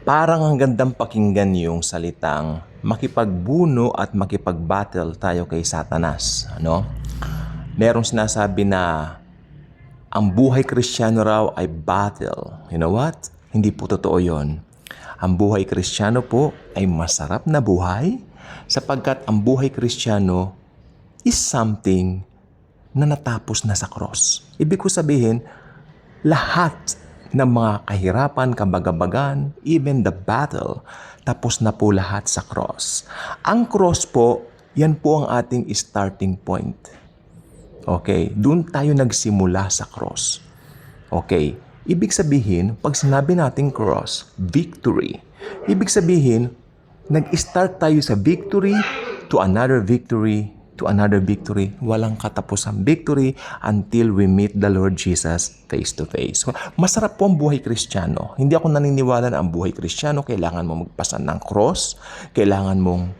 Parang ang gandang pakinggan yung salitang makipagbuno at makipag-battle tayo kay Satanas. Ano? Merong sinasabi na ang buhay Kristiyano raw ay battle. You know what? Hindi po totoo yon. Ang buhay Kristiyano po ay masarap na buhay sapagkat ang buhay Kristiyano is something na natapos na sa cross. Ibig ko sabihin, lahat ng mga kahirapan, kabagabagan, even the battle, tapos na po lahat sa cross. Ang cross po, yan po ang ating starting point. Okay, doon tayo nagsimula sa cross. Okay, ibig sabihin, pag sinabi nating cross, victory. Ibig sabihin, nag-start tayo sa victory to another victory to another victory. Walang katapusang victory until we meet the Lord Jesus face to face. So, masarap po ang buhay Kristiyano. Hindi ako naniniwala na ang buhay Kristiyano kailangan mo magpasan ng cross, kailangan mong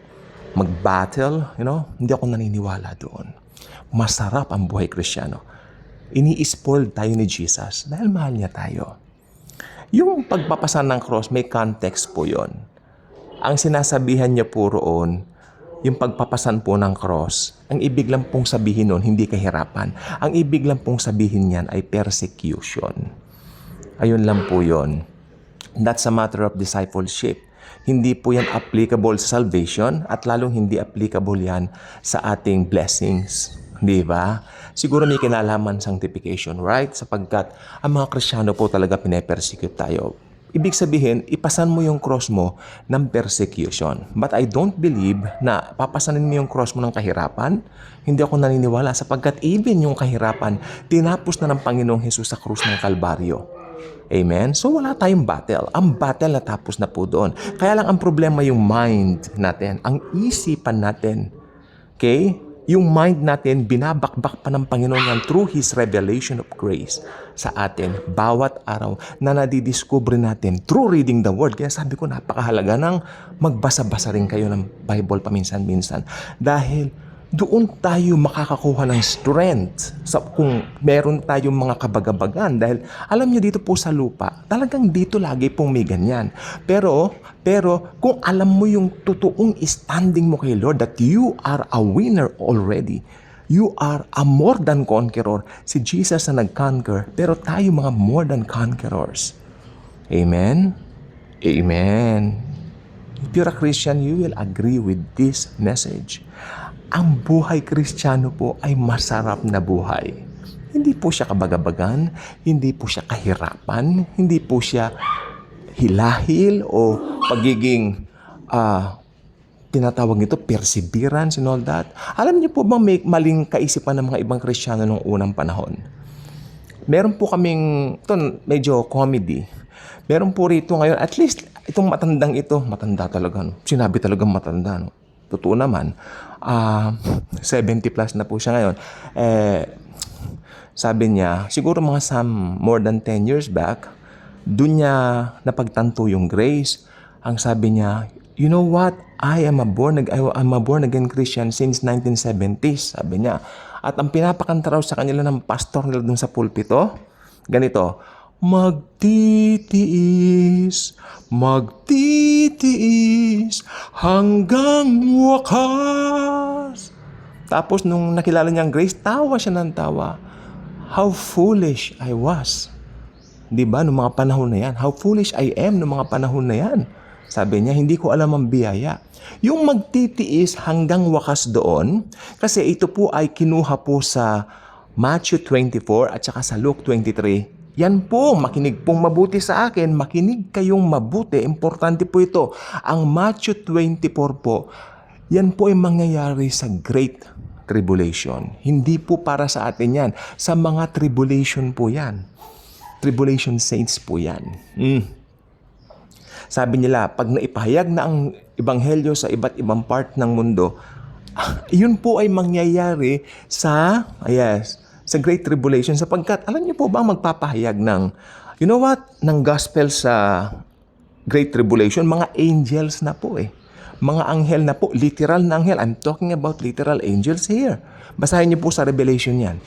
mag-battle, Hindi ako naniniwala doon. Masarap ang buhay Kristiyano. Ini-spoil tayo ni Jesus dahil mahal niya tayo. Yung pagpapasan ng cross, may context po yon. Ang sinasabihan niya po roon, yung pagpapasan po ng cross, ang ibig lang pong sabihin nun, hindi kahirapan. Ang ibig lang pong sabihin niyan ay persecution. Ayun lang po yun. That's a matter of discipleship. Hindi po yan applicable sa salvation at lalong hindi applicable yan sa ating blessings. Di ba? Siguro may kinalaman sanctification, right? Sapagkat ang mga Kristiyano po talaga pinapersecute tayo. Ibig sabihin, ipasan mo yung cross mo ng persecution. But I don't believe na papasanin mo yung cross mo ng kahirapan. Hindi ako naniniwala sapagkat even yung kahirapan, tinapos na ng Panginoong Hesus sa krus ng Kalbaryo. Amen? So wala tayong battle. Ang battle natapos na po doon. Kaya lang ang problema yung mind natin, ang isipan natin. Okay? Yung mind natin, binabakbak pa ng Panginoon yan through His revelation of grace sa atin. Bawat araw na nadidiscover natin through reading the Word. Kaya sabi ko, napakahalaga ng magbasa-basa rin kayo ng Bible paminsan-minsan. Dahil doon tayo makakakuha ng strength kung meron tayong mga kabagabagan. Dahil alam niyo dito po sa lupa, talagang dito lagi pong may ganyan. Pero kung alam mo yung totoong standing mo kay Lord that you are a winner already, you are a more than conqueror. Si Jesus na nag-conquer, pero tayo mga more than conquerors. Amen? Amen. If you're a Christian, you will agree with this message. Ang buhay Kristiyano po ay masarap na buhay. Hindi po siya kabagabagan, hindi po siya kahirapan, hindi po siya hilahil o pagiging tinatawag nito perseverance and all that. Alam niyo po bang may maling kaisipan ng mga ibang Kristiyano noong unang panahon? Meron po kaming, ito medyo comedy. Meron po rito ngayon, at least itong matandang ito, matanda talaga. No? Sinabi talagang matanda. No? Totoo naman. 70 plus na po siya ngayon. Sabi niya, siguro mga more than 10 years back, doon niya napagtanto yung grace. Ang sabi niya, you know what? I'm a born again Christian since 1970s, sabi niya. At ang pinapakanta raw sa kanila ng pastor nila dun sa pulpito, ganito, magtitiis hanggang wakas. Tapos nung nakilala niya ang grace, tawa siya ng tawa. How foolish I was. Diba, noong mga panahon na yan? How foolish I am noong mga panahon na yan. Sabi niya, hindi ko alam ang biyaya. Yung magtitiis hanggang wakas doon, kasi ito po ay kinuha po sa Matthew 24 at saka sa Luke 23. Yan po, makinig pong mabuti sa akin, makinig kayong mabuti. Importante po ito. Ang Matthew 24 po, yan po ay mangyayari sa Great Tribulation. Hindi po para sa atin yan. Sa mga tribulation po yan. Tribulation saints po yan. Sabi nila, pag naipahayag na ang ebanghelyo sa iba't ibang part ng mundo, yun po ay mangyayari sa Great Tribulation. Sapagkat, alam niyo po ba magpapahayag ng, ng gospel sa Great Tribulation? Mga angels na po eh. Mga anghel na po. Literal na anghel. I'm talking about literal angels here. Basahin niyo po sa Revelation yan.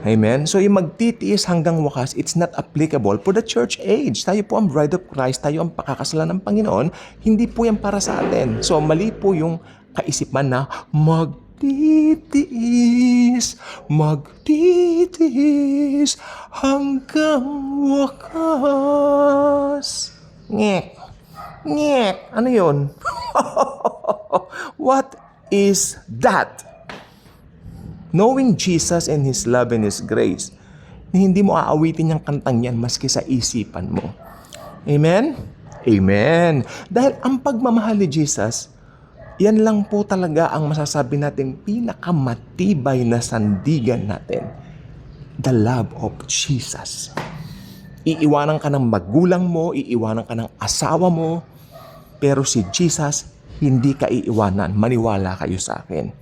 Amen? So yung magtitiis hanggang wakas, it's not applicable for the church age. Tayo po ang bride of Christ, tayo ang pakakasalan ng Panginoon, hindi po yan para sa atin. So mali po yung kaisipan na magtitiis hanggang wakas. Ngek. Ngek. Ano yun? What is that? Knowing Jesus and His love and His grace, na hindi mo aawitin yung kantang yan maski sa isipan mo. Amen? Amen. Dahil ang pagmamahal ni Jesus, yan lang po talaga ang masasabi natin pinakamatibay na sandigan natin. The love of Jesus. Iiwanan ka ng magulang mo, iiwanan ka ng asawa mo, pero si Jesus, hindi ka iiwanan. Maniwala kayo sa akin.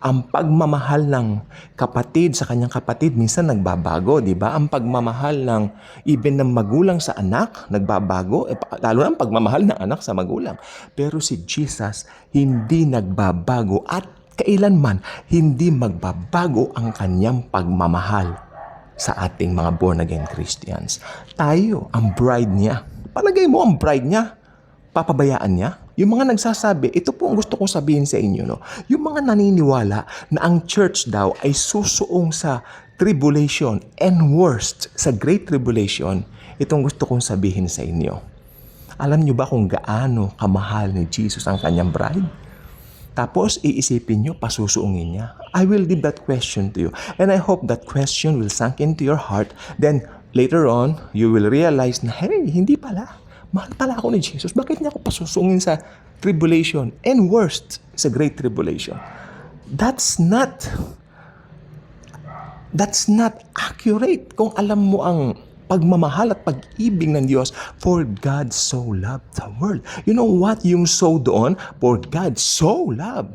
Ang pagmamahal ng kapatid sa kanyang kapatid, minsan nagbabago, di ba? Ang pagmamahal ng even ng magulang sa anak, nagbabago. Lalo na ang pagmamahal ng anak sa magulang. Pero si Jesus, hindi nagbabago at kailanman hindi magbabago ang kanyang pagmamahal sa ating mga born-again Christians. Tayo, ang bride niya. Palagay mo ang bride niya, papabayaan niya? Yung mga nagsasabi, ito po ang gusto kong sabihin sa inyo, no? Yung mga naniniwala na ang church daw ay susuong sa tribulation and worst, sa great tribulation, itong gusto kong sabihin sa inyo. Alam niyo ba kung gaano kamahal ni Jesus ang kanyang bride? Tapos iisipin niyo, pasusuungin niya. I will leave that question to you. And I hope that question will sink into your heart. Then later on, you will realize na, hey, hindi pala. Mahal pala ako ni Jesus. Bakit niya ako pasusungin sa tribulation? And worst, sa great tribulation. That's not accurate kung alam mo ang pagmamahal at pag-ibig ng Diyos. For God so loved the world. You know what? Yung so doon, for God so loved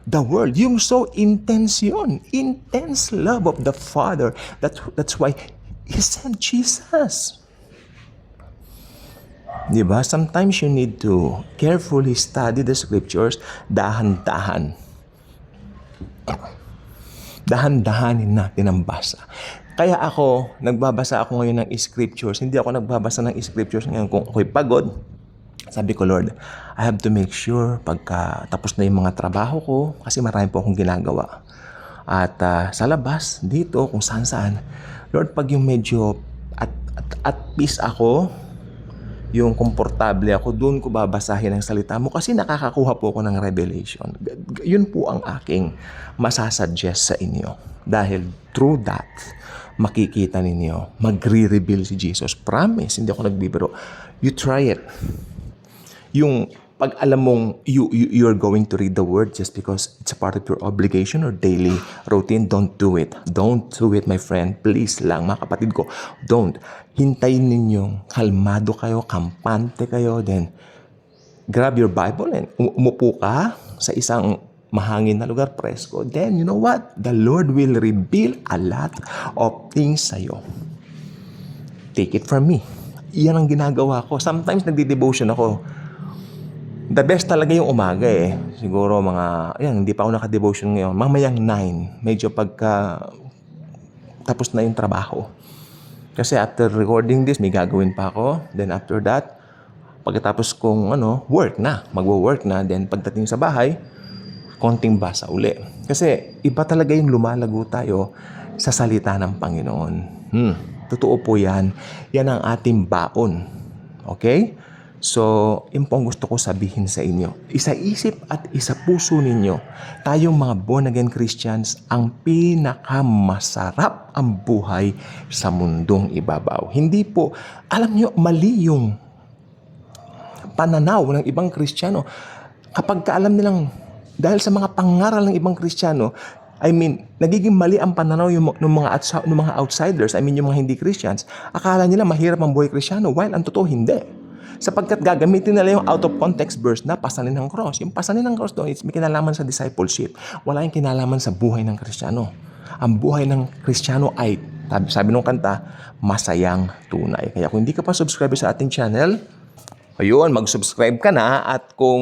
the world. Yung so intense yun. Intense love of the Father. That's why He sent Jesus. Diba? Sometimes you need to carefully study the scriptures, dahan-dahan. Dahan-dahanin natin ang basa. Kaya ako, nagbabasa ako ngayon ng scriptures. Hindi ako nagbabasa ng scriptures ngayon kung ako'y pagod. Sabi ko, Lord, I have to make sure pagka tapos na yung mga trabaho ko, kasi marami po akong ginagawa. At sa labas, dito, kung saan-saan, Lord, pag yung medyo at peace ako, yung komportable ako, doon ko babasahin ang salita mo kasi nakakakuha po ako ng revelation. Yun po ang aking masasuggest sa inyo. Dahil through that, makikita ninyo, magre-reveal si Jesus. Promise, hindi ako nagbibiro. You try it. Yung pag alam mong you're going to read the word just because it's a part of your obligation or daily routine, don't do it. Don't do it, my friend. Please lang, mga kapatid ko, don't. Hintayin ninyong kalmado kayo, kampante kayo, then grab your Bible and umupo ka sa isang mahangin na lugar, presko. Then, you know what? The Lord will reveal a lot of things sa'yo. Take it from me. Iyan ang ginagawa ko. Sometimes nagdi-devotion ako. The best talaga yung umaga eh. Siguro mga, hindi pa ako naka-devotion ngayon. Mamayang 9, medyo pagka tapos na yung trabaho. Kasi after recording this, may gagawin pa ako. Then after that, pagkatapos kong work na, magwo-work na. Then pagdating sa bahay, konting basa uli. Kasi iba talaga yung lumalago tayo sa salita ng Panginoon. Totoo po yan. Yan ang ating baon. Okay? So, yun po ang gusto ko sabihin sa inyo. Isa-isip at isa-puso ninyo, tayong mga born-again Christians, ang pinakamasarap ang buhay sa mundong ibabaw. Hindi po, alam nyo, mali yung pananaw ng ibang Kristiyano. Kapag alam nilang, dahil sa mga pangaral ng ibang Kristiyano, nagiging mali ang pananaw ng mga outsiders, yung mga hindi Christians, akala nila mahirap ang buhay Kristiyano, while ang totoo hindi. Sapagkat gagamitin nila yung out of context verse na pasanin ng cross. Yung pasanin ng cross doon, may kinalaman sa discipleship. Wala yung kinalaman sa buhay ng Kristiyano. Ang buhay ng Kristiyano ay, sabi ng kanta, masayang tunay. Kaya kung hindi ka pa subscribe sa ating channel, ayun, mag-subscribe ka na. At kung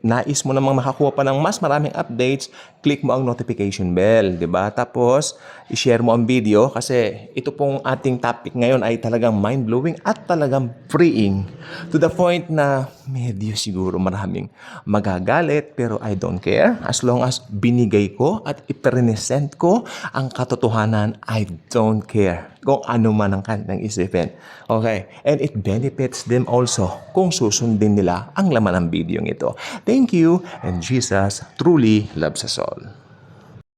nais mo namang makakuha pa ng mas maraming updates, click mo ang notification bell, di ba? Tapos, i-share mo ang video kasi ito pong ating topic ngayon ay talagang mind-blowing at talagang freeing. To the point na medyo siguro maraming magagalit pero I don't care. As long as binigay ko at ipresent ko ang katotohanan, I don't care kung ano man ang kanilang isipin. Okay? And it benefits them also kung susundin nila ang laman ng video ito. Thank you, and Jesus truly loves us all.